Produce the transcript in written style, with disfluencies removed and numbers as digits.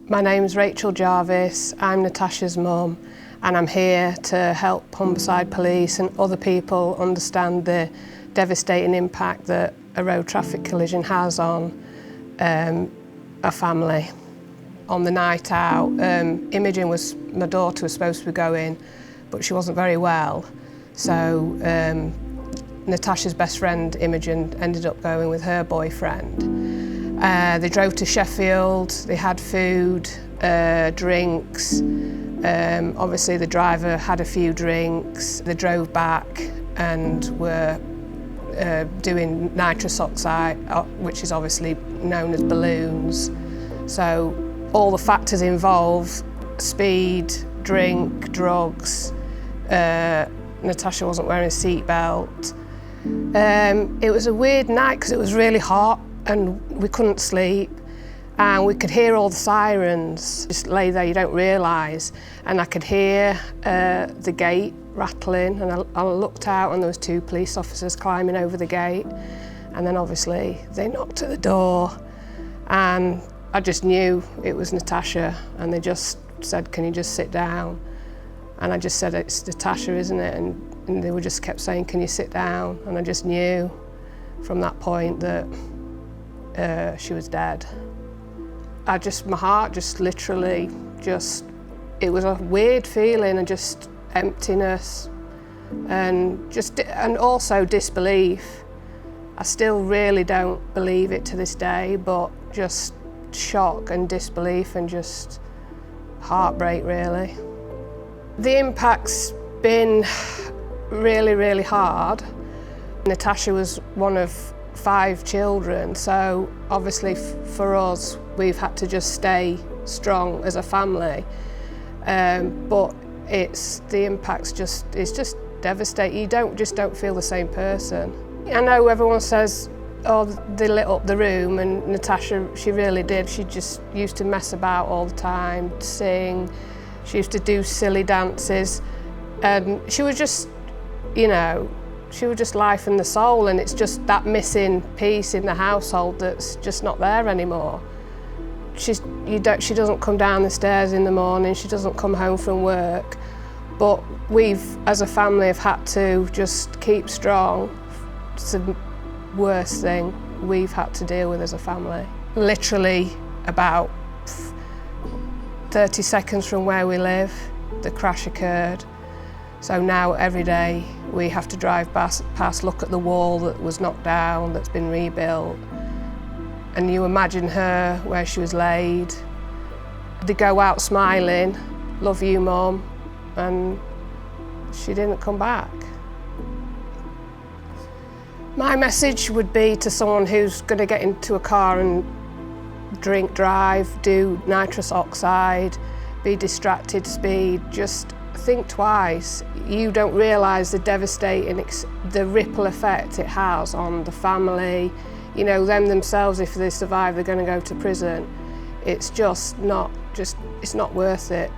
My name's Rachel Jarvis, I'm Natasha's mum, and I'm here to help Humberside Police and other people understand the devastating impact that a road traffic collision has on a family. On the night out, my daughter was supposed to be going, but she wasn't very well. So Natasha's best friend, Imogen, ended up going with her boyfriend. They drove to Sheffield, they had food, drinks. Obviously the driver had a few drinks. They drove back and were doing nitrous oxide, which is obviously known as balloons. So all the factors involved, speed, drink, drugs. Natasha wasn't wearing a seatbelt. It was a weird night because it was really hot and we couldn't sleep, and we could hear all the sirens. Just lay there, you don't realise. And I could hear the gate rattling, and I looked out and there was 2 police officers climbing over the gate. And then obviously they knocked at the door and I just knew it was Natasha, and they just said, "Can you just sit down?" And I just said, "It's Natasha, isn't it?" And they just kept saying, "Can you sit down?" And I just knew from that point that she was dead. My heart just literally it was a weird feeling, and just emptiness and also disbelief. I still really don't believe it to this day, but just shock and disbelief and just heartbreak, really. The impact's been really, really hard. Natasha was one of 5 children, so obviously for us, we've had to just stay strong as a family. But the impact's it's just devastating. You don't feel the same person. I know everyone says, oh, they lit up the room, and Natasha, she really did. She just used to mess about all the time, sing. She used to do silly dances, and she was just, she was just life and the soul, and it's just that missing piece in the household that's just not there anymore. She doesn't come down the stairs in the morning, she doesn't come home from work, but we've, as a family, have had to just keep strong. It's the worst thing we've had to deal with as a family. Literally about 30 seconds from where we live, the crash occurred. So now every day we have to drive past, look at the wall that was knocked down, that's been rebuilt. And you imagine her where she was laid. They go out smiling, "Love you, Mum," and she didn't come back. My message would be to someone who's going to get into a car and drink, drive, do nitrous oxide, be distracted, speed, just think twice. You don't realise the devastating, the ripple effect it has on the family. Them themselves, if they survive, they're going to go to prison. It's just not, it's not worth it.